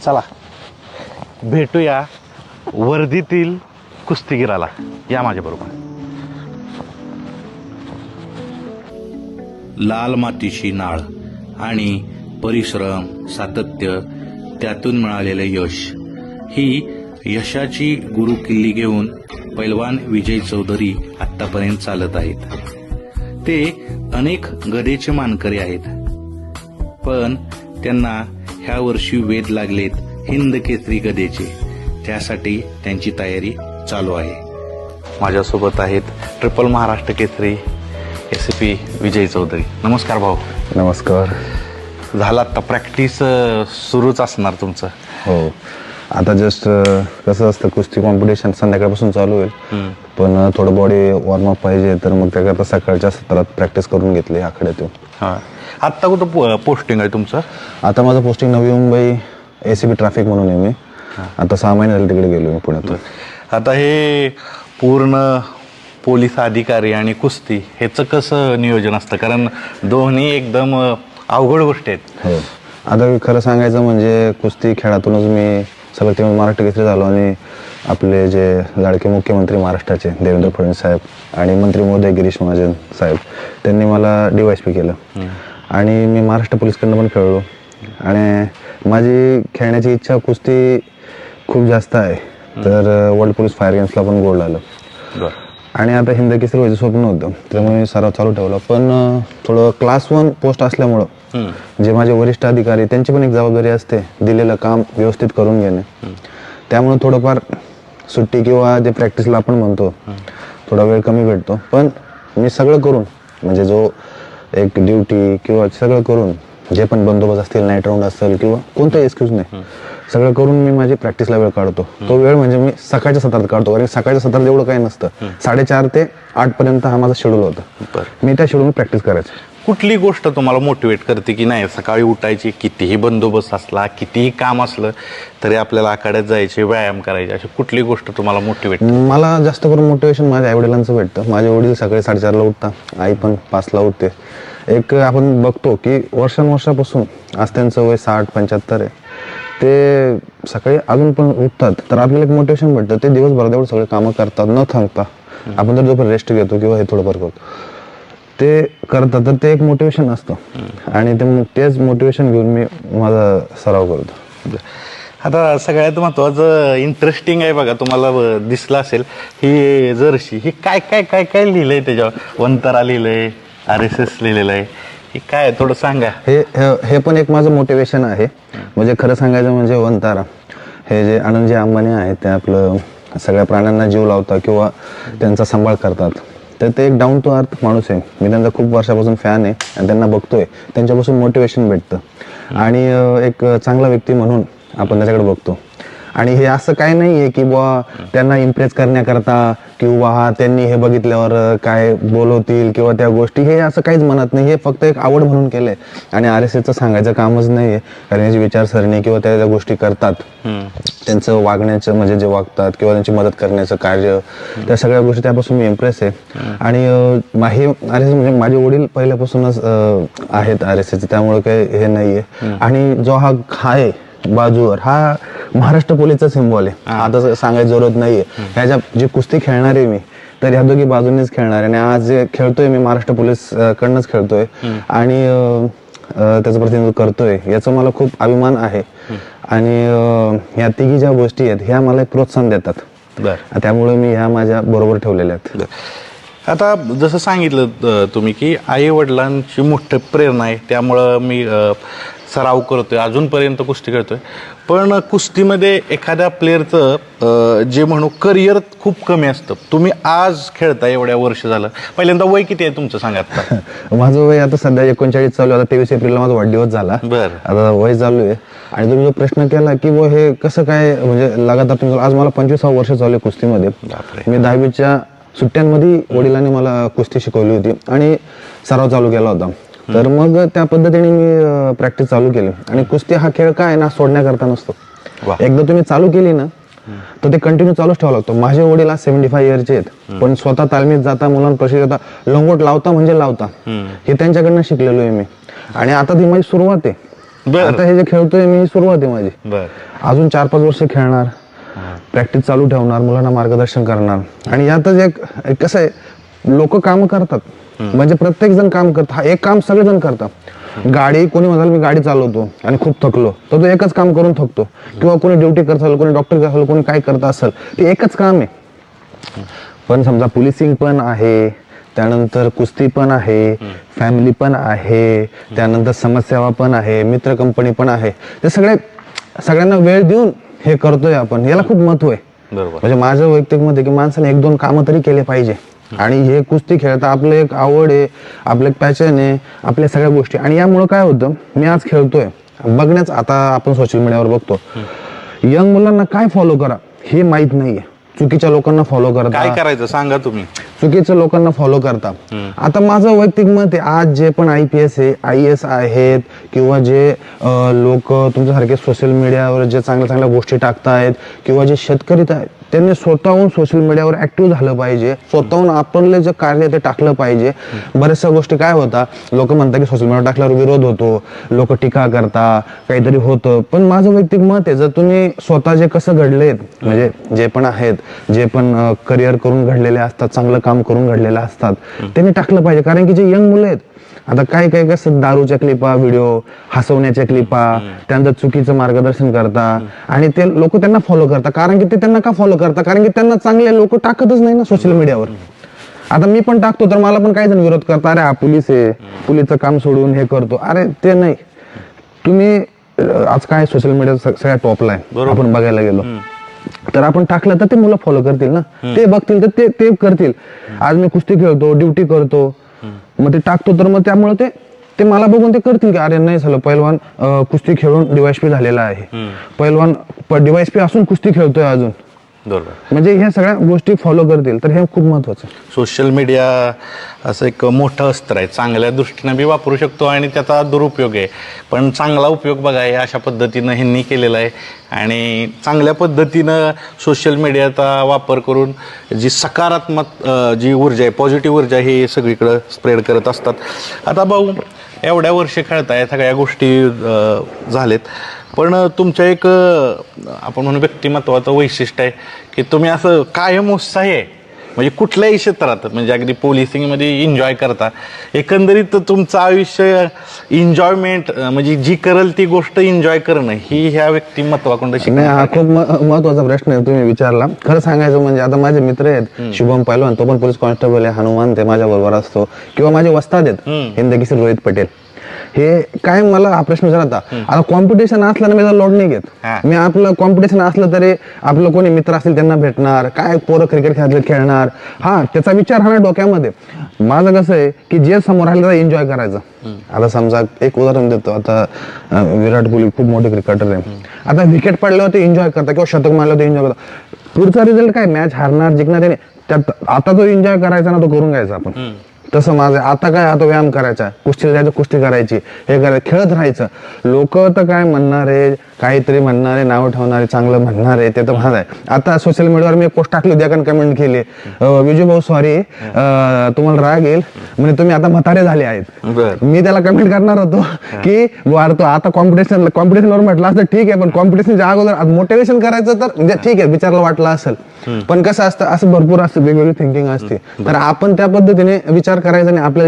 चला भेटूया वर्धीतील कुस्तीगीराला. या माझ्या बरोबर. लाल मातीची नाळ आणि परिश्रम, सातत्य, त्यातून मिळालेले यश, ही यशाची गुरुकिल्ली घेऊन पैलवान विजय चौधरी आतापर्यंत चालत आहेत. ते अनेक गदेचे मानकरी आहेत, पण त्यांना ह्या वर्षी वेध लागलेत हिंद केसरी गदेचे. त्यासाठी त्यांची तयारी चालू आहे. माझ्यासोबत आहेत ट्रिपल महाराष्ट्र केसरी SCP विजय चौधरी. नमस्कार भाऊ. नमस्कार. झाला आता प्रॅक्टिस सुरूच असणार तुमचं? हो, आता जस्ट कसं असतं, कुस्ती कॉम्पिटिशन संध्याकाळपासून चालू होईल, पण थोडं बॉडी वॉर्मअप पाहिजे, तर मग त्याकरता सकाळच्या सत्रात प्रॅक्टिस करून घेतली आखाड्यातून. हां, आत्ता कुठं पोस्टिंग आहे तुमचं? आता माझं posting Navi Mumbai ACP traffic म्हणून आहे. मी आता 6 महिने झाले तिकडे गेलो मी पुण्यातून. आता हे पूर्ण पोलीस अधिकारी आणि कुस्ती ह्याचं कसं नियोजन असतं? कारण दोन्ही एकदम अवघड गोष्टी आहेत. हो, आता खरं सांगायचं म्हणजे कुस्ती खेळातूनच मी सगळं ते महाराष्ट्र केसरी झालो, आणि आपले जे लाडके मुख्यमंत्री महाराष्ट्राचे देवेंद्र फडणवीस साहेब आणि मंत्री महोदय गिरीश महाजन साहेब, त्यांनी मला DYSP केलं, आणि मी महाराष्ट्र पोलीसकडनं पण खेळलो. आणि माझी खेळण्याची इच्छा कुस्ती खूप जास्त आहे, तर वर्ल्ड पोलीस फायर गेम्सला पण गोल्ड आलं. आणि आता हिंद केसरी व्हायचं स्वप्न होतं, त्यामुळे मी सराव चालू ठेवला. पण थोडं क्लास 1 पोस्ट असल्यामुळं जे माझे वरिष्ठ अधिकारी, त्यांची पण एक जबाबदारी असते दिलेलं काम व्यवस्थित करून घेणे. त्यामुळे थोडंफार सुट्टी किंवा जे प्रॅक्टिसला आपण म्हणतो थोडा वेळ कमी भेटतो. पण मी सगळं करून, म्हणजे जो एक ड्युटी किंवा सगळं करून, जे पण बंदोबस्त असतील, नाईट राऊंड असेल किंवा कोणताही एक्सक्यूज नाही, सगळं करून मी माझी प्रॅक्टिसला वेळ काढतो. तो वेळ म्हणजे मी सकाळच्या सत्रात काढतो, कारण सकाळच्या सत्रात एवढं काही नसतं. 4:30 ते 8 पर्यंत हा माझा शेड्यूल होता. मी त्या शेड्यूल प्रॅक्टिस करायचं. कुठली गोष्ट तुम्हाला मोटिवेट करते की नाही सकाळी उठायची, कितीही बंदोबस्त असला, कितीही काम असलं तरी आपल्याला आखाड्यात जायचे, व्यायाम करायचे, अशी कुठली गोष्ट तुम्हाला मोटिवेट? मला जास्त करून मोटिवेशन माझ्या आईवडिलांचं भेटतं. माझे वडील सकाळी 4:30ला उठतात, आई पण 5ला उठते. एक आपण बघतो की वर्षानुवर्षापासून, आज त्यांचं वय 60-75 आहे, ते सकाळी अजून पण उठतात, तर आपल्याला एक मोटिवेशन भेटतं. ते दिवसभरात एवढं सगळे कामं करतात न थांबता. आपण जर जोपर्यंत रेस्ट घेतो किंवा हे थोडंफार करतो, ते करतात, तर ते एक मोटिवेशन असतं. आणि तेच मोटिवेशन घेऊन मी माझा सराव करतो. आता सगळ्यात महत्वाचं इंटरेस्टिंग आहे बघा, तुम्हाला दिसलं असेल ही जर्सी, ही काय काय काय काय लिहिलंय त्याच्यावर? वंतारा लिहिलंय, RSS लिहिलेलं आहे, हे काय थोडं सांगा. हे पण एक माझं मोटिवेशन आहे. म्हणजे खरं सांगायचं म्हणजे वंतारा हे जे आनंदजी अंबानी आहेत, ते आपलं सगळ्या प्राण्यांना जीव लावतात किंवा त्यांचा सांभाळ करतात, तर ते एक डाऊन टू अर्थ माणूस आहे. मी त्यांचा खूप वर्षापासून फॅन आहे आणि त्यांना बघतोय, त्यांच्यापासून मोटिवेशन भेटतं. आणि एक चांगला व्यक्ती म्हणून आपण त्याच्याकडे बघतो. आणि हे असं काही नाही आहे की बुवा त्यांना इम्प्रेस करण्याकरता किंवा त्यांनी हे बघितल्यावर काय बोलवतील किंवा त्या गोष्टी, हे असं काहीच म्हणत नाही. हे फक्त एक आवड म्हणून केलंय. आणि RSSचं सांगायचं कामच नाही आहे, कारण याची विचारसरणी किंवा त्या गोष्टी करतात, त्यांचं वागण्याचं, म्हणजे जे वागतात किंवा त्यांची मदत करण्याचं कार्य, त्या सगळ्या गोष्टी त्यापासून मी इम्प्रेस आहे. आणि हे RSS म्हणजे माझे वडील पहिल्यापासूनच आहेत RSSचे, त्यामुळे काही हे नाही आहे. आणि जो हा आहे बाजूवर, हा महाराष्ट्र पोलीसचा सिम्बॉल आहे. आता सांगायची जरूरत नाहीये. ह्याच्या जे कुस्ती खेळणार आहे मी, तर ह्या दोघी बाजूनेच खेळणार आहे. आणि आज जे खेळतोय मी महाराष्ट्र पोलीस कडनंच खेळतोय आणि त्याचं प्रतिनिधित्व करतोय, याचा मला खूप अभिमान आहे. आणि ह्या तिघी ज्या गोष्टी आहेत ह्या मला प्रोत्साहन देतात, त्यामुळे मी ह्या माझ्या बरोबर ठेवलेल्या आहेत. आता जसं सांगितलं तुम्ही की आई वडिलांची मोठी प्रेरणा आहे, त्यामुळं मी सराव करतोय, अजूनपर्यंत कुस्ती खेळतोय. पण कुस्तीमध्ये एखाद्या प्लेअरचं जे म्हणू करिअर खूप कमी असतं. तुम्ही आज खेळताय, एवढ्या वर्ष झालं, पहिल्यांदा वय किती आहे तुमचं सांगा? माझं वय आता सध्या 39 चालू आहे. आता 23 एप्रिलला माझा वाढदिवस झाला. आता वय चालू आहे. आणि तुम्ही जो प्रश्न केला की वो हे कसं काय, म्हणजे लगातार तुम्ही, आज मला 25 वर्ष चालू आहे कुस्तीमध्ये. मी 10वीच्या सुट्ट्यांमध्ये वडिलांनी मला कुस्ती शिकवली होती आणि सराव चालू केला होता. तर मग त्या पद्धतीने मी प्रॅक्टिस चालू केली. आणि कुस्ती हा खेळ काय ना, सोडण्याकरता नसतो. एकदा तुम्ही चालू केली ना, तर ते कंटिन्यू चालूच ठेवावं लागतो. माझे वडील 75 इयरचे आहेत, पण स्वतः तालमीत जाता, मुलांना प्रशिक्षण देता, लंगोट लावता म्हणजे लावता, हे त्यांच्याकडनं शिकलेलो आहे मी. आणि आता ती माझी सुरुवात आहे. बरं. आता हे जे खेळतोय मी, सुरुवात आहे माझी. बर अजून 4-5 वर्ष खेळणार, प्रॅक्टिस चालू ठेवणार, मुलांना मार्गदर्शन करणार. आणि यातच एक कसं आहे, लोक काम करतात, म्हणजे प्रत्येक जण काम करतात. हा एक काम सगळेजण करतात. गाडी कोणी म्हणाल मी गाडी चालवतो आणि खूप थकलो, तर तो एकच काम करून थकतो. किंवा कोणी ड्युटी करत असेल, कोणी डॉक्टर असेल, कोणी काय करत असेल, ते एकच काम आहे. पण समजा पोलिसिंग पण आहे, त्यानंतर कुस्ती पण आहे, फॅमिली पण आहे, त्यानंतर समाजसेवा पण आहे, मित्र कंपनी पण आहे. ते सगळ्यांना वेळ देऊन हे करतोय आपण. याला खूप महत्व आहे. बरोबर. म्हणजे माझं वैयक्तिक मत आहे की माणसाने 1-2 कामं तरी केले पाहिजे. आणि हे कुस्ती खेळता आपलं एक आवड आहे, आपलं एक पॅशन आहे, आपल्या सगळ्या गोष्टी. आणि यामुळं काय होतं, मी आज खेळतोय बघण्याच, आता आपण सोशल मीडियावर बघतो, यंग मुलांना काय फॉलो करा हे माहित नाहीये. चुकीच्या लोकांना फॉलो करता, काय करायचं सांगा तुम्ही. चुकीच्या लोकांना फॉलो करता. आता माझं वैयक्तिक मत आहे, आज जे पण IPS आहे, IAS आहेत, किंवा जे लोक तुमच्यासारखे सोशल मीडियावर जे चांगल्या चांगल्या गोष्टी टाकतायत, किंवा जे शेतकरी आहेत, त्यांनी स्वतःहून सोशल मीडियावर ऍक्टिव्ह झालं पाहिजे. स्वतःहून आपलं जे कार्य ते टाकलं पाहिजे. बऱ्याचशा गोष्टी काय होतात, लोक म्हणतात की सोशल मीडियावर टाकल्यावर विरोध होतो, लोक टीका करता, काहीतरी होतं. पण माझं वैयक्तिक मत आहे, जर तुम्ही स्वतः जे कसं घडलेत, म्हणजे जे पण आहेत, जे पण करिअर करून घडलेले असतात, चांगलं काम करून घडलेले असतात, त्यांनी टाकलं पाहिजे. कारण की जे यंग मुलं आहेत, आता काय काय कसं दारूच्या क्लिपा, व्हिडिओ, हसवण्याच्या क्लिपा, त्यानंतर चुकीचं मार्गदर्शन करता, आणि ते लोक त्यांना फॉलो करतात. कारण की ते त्यांना का फॉलो करतात, कारण की त्यांना चांगले लोक टाकतच नाही ना सोशल मीडियावर. आता मी पण टाकतो, तर मला पण काही जण विरोध करतात, अरे हा पोलीस आहे, पोलीसचं काम सोडून हे करतो. अरे ते नाही. तुम्ही आज काय सोशल मीडिया सगळ्या टॉपला आहे, आपण बघायला गेलो तर आपण टाकलं तर ते मुलं फॉलो करतील ना, ते बघतील तर ते करतील. आज मी कुस्ती खेळतो, ड्युटी करतो, मग ते टाकतो, तर मग त्यामुळे ते मला बघून ते करतील की अरे नाही झालं, पैलवान कुस्ती खेळून DYSP झालेला आहे, पैलवान DYSP असून कुस्ती खेळतोय अजून. बरोबर. म्हणजे ह्या सगळ्या गोष्टी फॉलो करतील, तर हे खूप महत्वाचं आहे. सोशल मीडिया असं एक मोठं अस्त्र आहे, चांगल्या दृष्टीनं बी वापरू शकतो आणि त्याचा दुरुपयोग आहे. पण चांगला उपयोग बघा हे अशा पद्धतीनं ह्यांनी केलेला आहे. आणि चांगल्या पद्धतीनं सोशल मीडियाचा वापर करून जी सकारात्मक जी ऊर्जा आहे, पॉझिटिव्ह ऊर्जा ही सगळीकडं स्प्रेड करत असतात. आता भाऊ एवढ्या वर्ष खेळताय, सगळ्या गोष्टी झालेत, पण तुमच्या एक आपण म्हणू व्यक्तिमत्वाचं वैशिष्ट्य आहे की तुम्ही असं कायम उत्साही आहे. म्हणजे कुठल्याही क्षेत्रात, म्हणजे अगदी पोलिसिंगमध्ये एन्जॉय करता, एकंदरीत तुमचं आयुष्य एन्जॉयमेंट, म्हणजे जी करल ती गोष्ट एन्जॉय करणं, ही ह्या व्यक्तिमत्वाकडून नाही, हा खूप महत्वाचा प्रश्न आहे तुम्ही विचारला. खरं सांगायचं म्हणजे आता माझे मित्र आहेत, शुभम पैलवान, तो पण पोलीस कॉन्स्टेबल आहे, हनुमान ते माझ्या बरोबर असतो, किंवा माझे वस्ताद आहेत हिंदकेसरी रोहित पटेल. हे काय मला हा प्रश्न विचारता, आता कॉम्पिटिशन असलं ना मी त्याचा लोड नाही घेत. मी आपलं कॉम्पिटिशन असलं तरी आपलं कोणी मित्र असतील त्यांना भेटणार, काय पोरं क्रिकेट खेळणार, हा त्याचा विचार हा ना डोक्यामध्ये. माझं कसं आहे की जे समोर आलं तर एन्जॉय करायचं. आता समजा एक उदाहरण देतो, आता विराट कोहली खूप मोठे क्रिकेटर आहे, आता विकेट पडल्यावर ते एन्जॉय करता, किंवा शतक मारल्यावर ते एन्जॉय करता. पुढचा रिझल्ट काय, मॅच हारणार जिंकणार नाही, त्यात आता जो एन्जॉय करायचा ना तो करून घ्यायचा आपण. तसं माझं आता काय, आता व्यायाम करायचा, कुस्तीला जायचं, कुस्ती करायची, हे करायचं, खेळत राहायचं. लोक तर काय म्हणणार आहे, काहीतरी म्हणणार आहे, नावं ठेवणारे, चांगलं म्हणणार आहे, ते तर माझं आहे. आता सोशल मीडियावर मी एक पोस्ट टाकली होती, एकाने कमेंट केली, विजू भाऊ सॉरी, तुम्हाला राग येईल म्हणजे तुम्ही आता म्हातारे झाले आहेत. मी त्याला कमेंट करणार होतो की वाढतो आता कॉम्पिटिशनवर म्हटलं असतं ठीक आहे, पण कॉम्पिटिशनच्या अगोदर मोटिवेशन करायचं तर म्हणजे ठीक आहे, विचारला वाटलं असेल. पण कसं असतं, असं भरपूर असतं, वेगवेगळी थिंकिंग असते, तर आपण त्या पद्धतीने विचार करायचा आणि आपल्याला